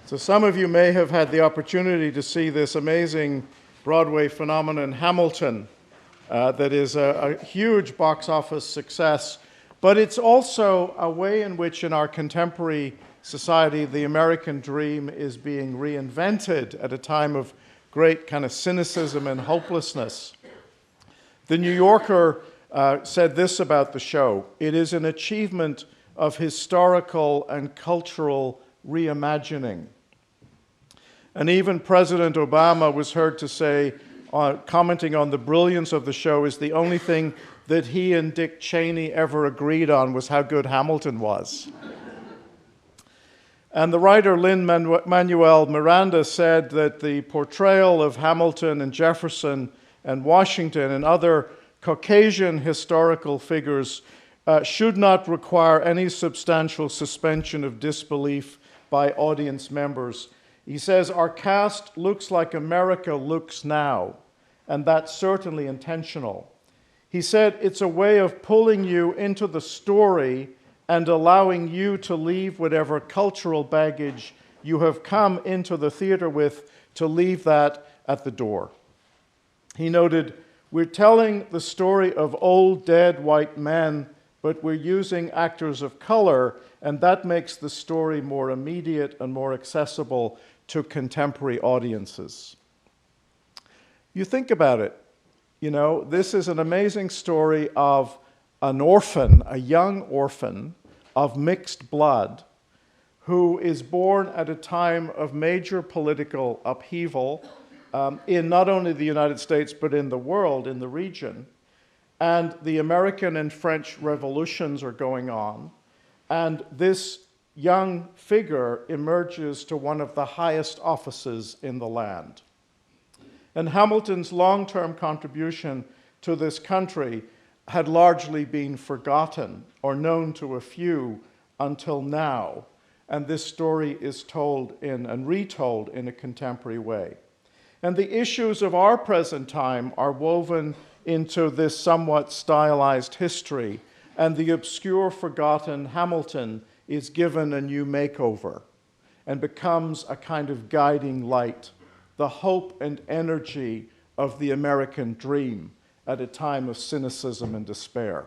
So some of you may have had the opportunity to see this amazing Broadway phenomenon, Hamilton, that is a huge box office success. But it's also a way in which in our contemporary society, the American dream is being reinvented at a time of great kind of cynicism and hopelessness. The New Yorker said this about the show: "It is an achievement of historical and cultural reimagining." And even President Obama was heard to say, commenting on the brilliance of the show, is the only thing that he and Dick Cheney ever agreed on was how good Hamilton was. And the writer Lin-Manuel Miranda said that the portrayal of Hamilton and Jefferson and Washington and other Caucasian historical figures should not require any substantial suspension of disbelief by audience members. He says, "Our cast looks like America looks now, and that's certainly intentional." He said, "It's a way of pulling you into the story and allowing you to leave whatever cultural baggage you have come into the theater with, to leave that at the door." He noted, "We're telling the story of old dead white men, but we're using actors of color, and that makes the story more immediate and more accessible to contemporary audiences." You think about it, you know, this is an amazing story of an orphan, a young orphan of mixed blood, who is born at a time of major political upheaval in not only the United States, but in the world, in the region. And the American and French revolutions are going on. And this young figure emerges to one of the highest offices in the land. And Hamilton's long-term contribution to this country had largely been forgotten or known to a few until now. And this story is told and retold in a contemporary way. And the issues of our present time are woven into this somewhat stylized history, and the obscure, forgotten Hamilton is given a new makeover and becomes a kind of guiding light, the hope and energy of the American dream at a time of cynicism and despair.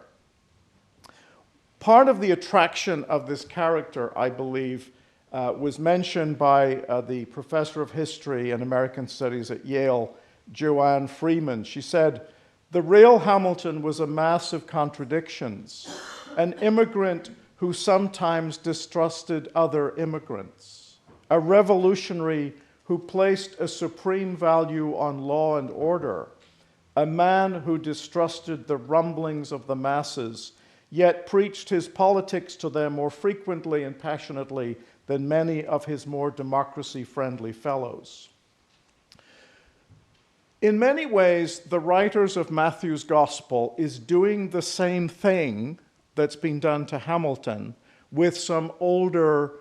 Part of the attraction of this character, I believe, was mentioned by the professor of history and American studies at Yale, Joanne Freeman. She said, "The real Hamilton was a mass of contradictions, an immigrant who sometimes distrusted other immigrants, a revolutionary who placed a supreme value on law and order, a man who distrusted the rumblings of the masses, yet preached his politics to them more frequently and passionately than many of his more democracy-friendly fellows." In many ways, the writers of Matthew's Gospel is doing the same thing that's been done to Hamilton with some older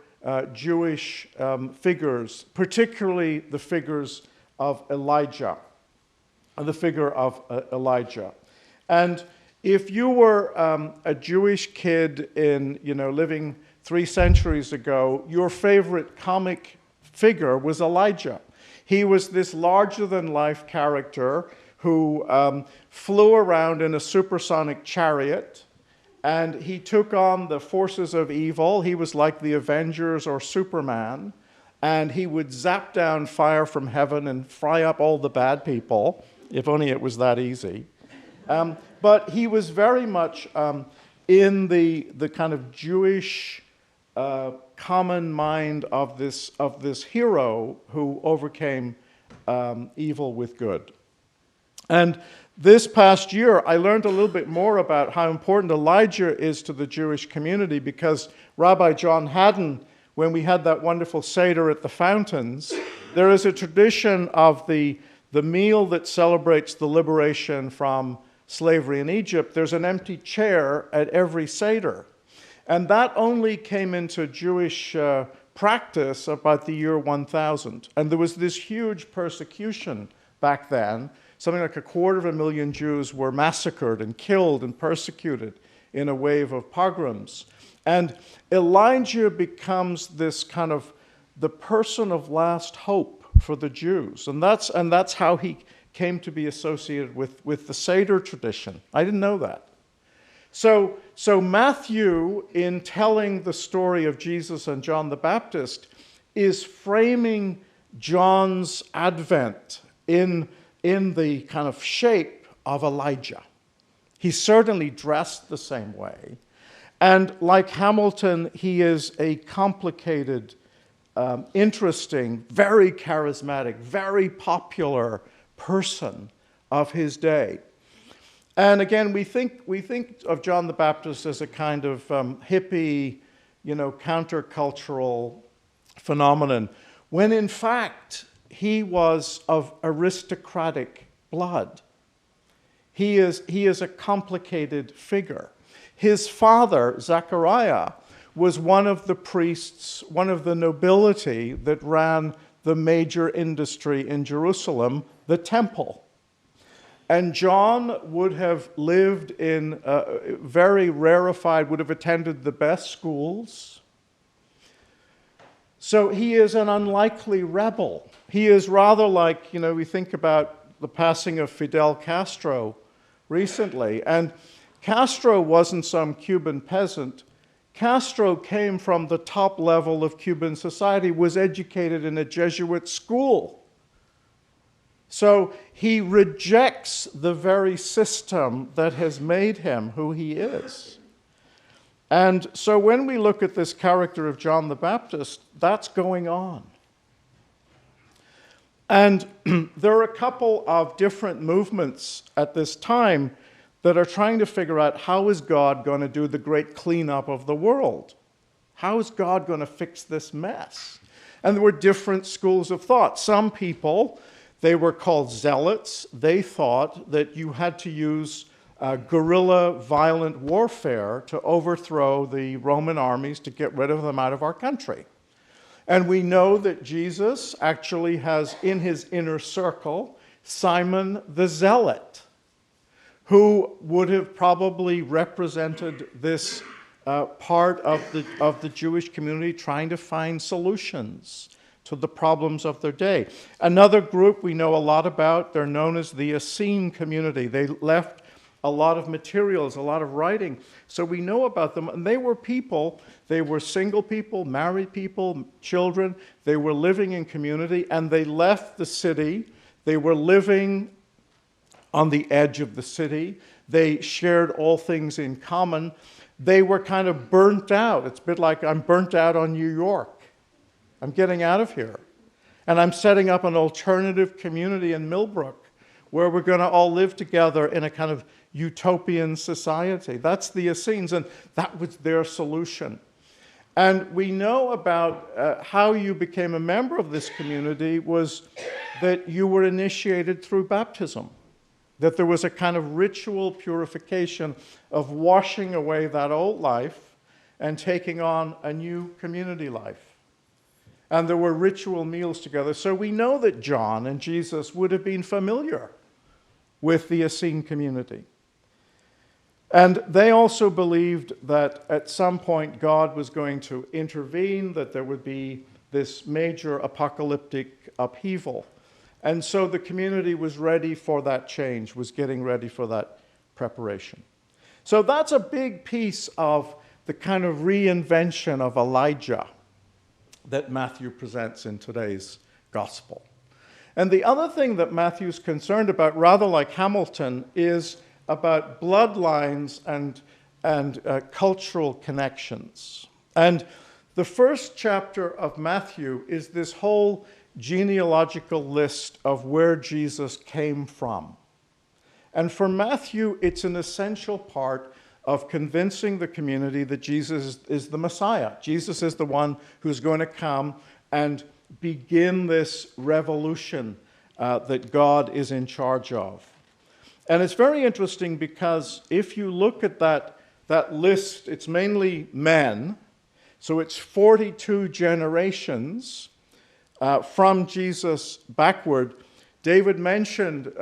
Jewish figures, particularly the figures of Elijah, the figure of Elijah. And if you were a Jewish kid living 3 centuries ago, your favorite comic figure was Elijah. He was this larger-than-life character who flew around in a supersonic chariot, and he took on the forces of evil. He was like the Avengers or Superman, and he would zap down fire from heaven and fry up all the bad people, if only it was that easy. But he was very much in the kind of Jewish common mind of this hero who overcame evil with good. And this past year, I learned a little bit more about how important Elijah is to the Jewish community, because Rabbi John Haddon, when we had that wonderful Seder at the fountains, there is a tradition of the meal that celebrates the liberation from slavery in Egypt. There's an empty chair at every Seder. And that only came into Jewish practice about the year 1000. And there was this huge persecution back then. Something like 250,000 Jews were massacred and killed and persecuted in a wave of pogroms. And Elijah becomes this kind of the person of last hope for the Jews. And that's how he came to be associated with the Seder tradition. I didn't know that. So Matthew, in telling the story of Jesus and John the Baptist, is framing John's advent in the kind of shape of Elijah. He's certainly dressed the same way. And like Hamilton, he is a complicated, interesting, very charismatic, very popular person of his day. And again, we think of John the Baptist as a kind of hippie, countercultural phenomenon, when in fact he was of aristocratic blood. He is a complicated figure. His father, Zechariah, was one of the priests, one of the nobility that ran the major industry in Jerusalem, the temple. And John would have lived in very rarefied, would have attended the best schools. So he is an unlikely rebel. He is rather like, we think about the passing of Fidel Castro recently. And Castro wasn't some Cuban peasant. Castro came from the top level of Cuban society, was educated in a Jesuit school. So he rejects the very system that has made him who he is. And so when we look at this character of John the Baptist, that's going on. And there are a couple of different movements at this time that are trying to figure out, how is God going to do the great cleanup of the world? How is God going to fix this mess? And there were different schools of thought. Some people, they were called zealots. They thought that you had to use guerrilla violent warfare to overthrow the Roman armies to get rid of them out of our country. And we know that Jesus actually has in his inner circle Simon the Zealot, who would have probably represented this part of the Jewish community trying to find solutions to the problems of their day. Another group we know a lot about, they're known as the Essene community. They left a lot of materials, a lot of writing, so we know about them. And they were people, they were single people, married people, children. They were living in community, and they left the city. They were living on the edge of the city. They shared all things in common. They were kind of burnt out. It's a bit like, I'm burnt out on New York. I'm getting out of here. And I'm setting up an alternative community in Millbrook where we're going to all live together in a kind of utopian society. That's the Essenes, and that was their solution. And we know about how you became a member of this community was that you were initiated through baptism, that there was a kind of ritual purification of washing away that old life and taking on a new community life. And there were ritual meals together. So we know that John and Jesus would have been familiar with the Essene community. And they also believed that at some point God was going to intervene, that there would be this major apocalyptic upheaval. And so the community was ready for that change, was getting ready for that preparation. So that's a big piece of the kind of reinvention of Elijah that Matthew presents in today's gospel. And the other thing that Matthew's concerned about, rather like Hamilton, is about bloodlines and cultural connections. And the first chapter of Matthew is this whole genealogical list of where Jesus came from. And for Matthew, it's an essential part of convincing the community that Jesus is the Messiah. Jesus is the one who's going to come and begin this revolution that God is in charge of. And it's very interesting because if you look at that list, it's mainly men. So it's 42 generations from Jesus backward. David mentioned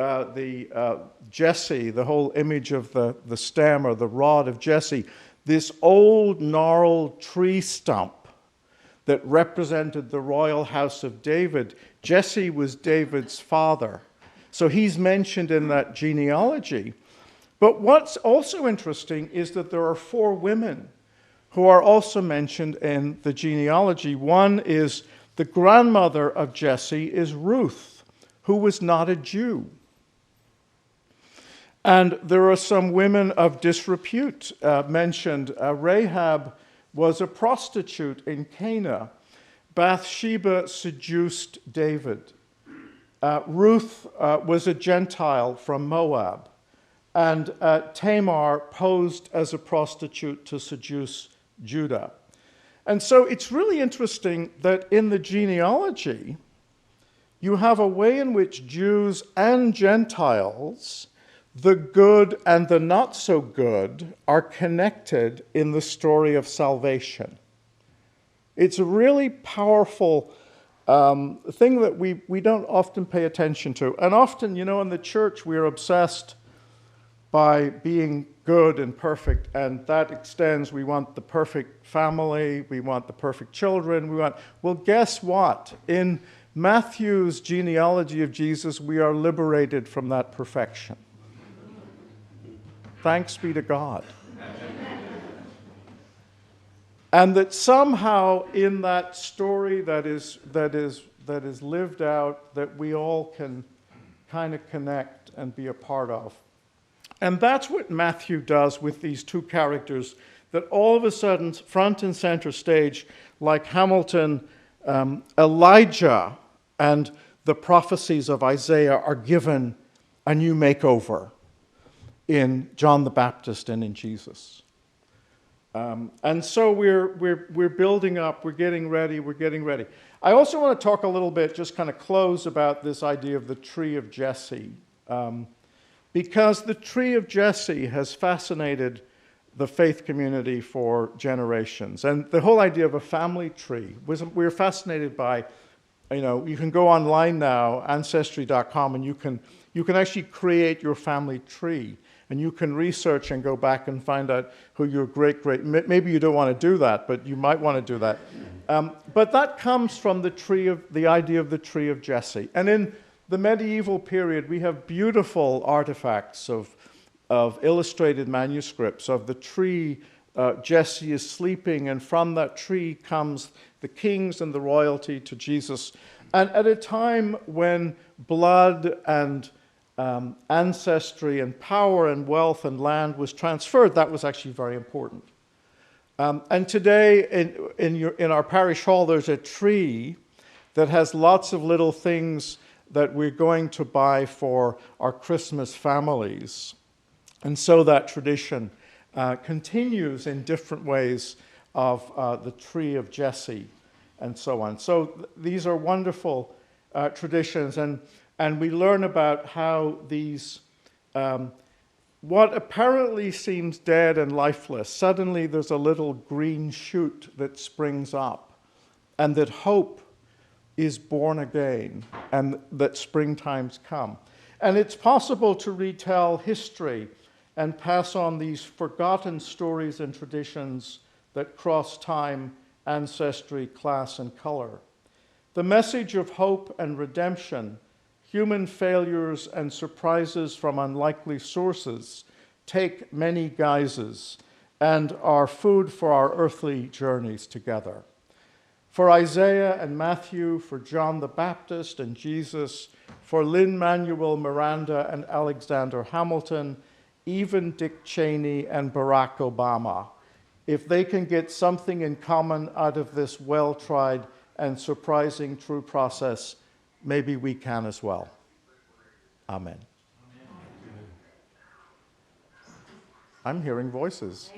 Jesse, the whole image of the stem or the rod of Jesse, this old gnarled tree stump that represented the royal house of David. Jesse was David's father. So he's mentioned in that genealogy. But what's also interesting is that there are 4 women who are also mentioned in the genealogy. One is the grandmother of Jesse is Ruth, who was not a Jew. And there are some women of disrepute mentioned. Rahab was a prostitute in Cana. Bathsheba seduced David. Ruth was a Gentile from Moab. And Tamar posed as a prostitute to seduce Judah. And so it's really interesting that in the genealogy, you have a way in which Jews and Gentiles, the good and the not so good, are connected in the story of salvation. It's a really powerful thing that we don't often pay attention to. And often, in the church, we're obsessed by being good and perfect, and that extends. We want the perfect family, we want the perfect children, well, guess what? In Matthew's genealogy of Jesus, we are liberated from that perfection. Thanks be to God. And that somehow in that story that is lived out, that we all can kind of connect and be a part of. And that's what Matthew does with these 2 characters, that all of a sudden, front and center stage, like Hamilton, Elijah and the prophecies of Isaiah are given a new makeover in John the Baptist and in Jesus. And so we're building up, we're getting ready. I also want to talk a little bit, just kind of close, about this idea of the tree of Jesse. Because the tree of Jesse has fascinated the faith community for generations. And the whole idea of a family tree, we're fascinated by, you can go online now, Ancestry.com, and you can actually create your family tree. And you can research and go back and find out who your maybe you don't want to do that, but you might want to do that. But that comes from the idea of the tree of Jesse. And in the medieval period, we have beautiful artifacts of illustrated manuscripts of the tree. Jesse is sleeping, and from that tree comes the kings and the royalty to Jesus. And at a time when blood and ancestry and power and wealth and land was transferred, that was actually very important. And today in our parish hall, there's a tree that has lots of little things that we're going to buy for our Christmas families. And so that tradition continues in different ways of the tree of Jesse and so on. So these are wonderful traditions, and we learn about how these, what apparently seems dead and lifeless, suddenly there's a little green shoot that springs up, and that hope is born again, and that springtimes come. And it's possible to retell history and pass on these forgotten stories and traditions that cross time, ancestry, class, and color. The message of hope and redemption, human failures and surprises from unlikely sources, take many guises and are food for our earthly journeys together. For Isaiah and Matthew, for John the Baptist and Jesus, for Lin-Manuel Miranda and Alexander Hamilton, even Dick Cheney and Barack Obama, if they can get something in common out of this well-tried and surprising true process, maybe we can as well. Amen. I'm hearing voices.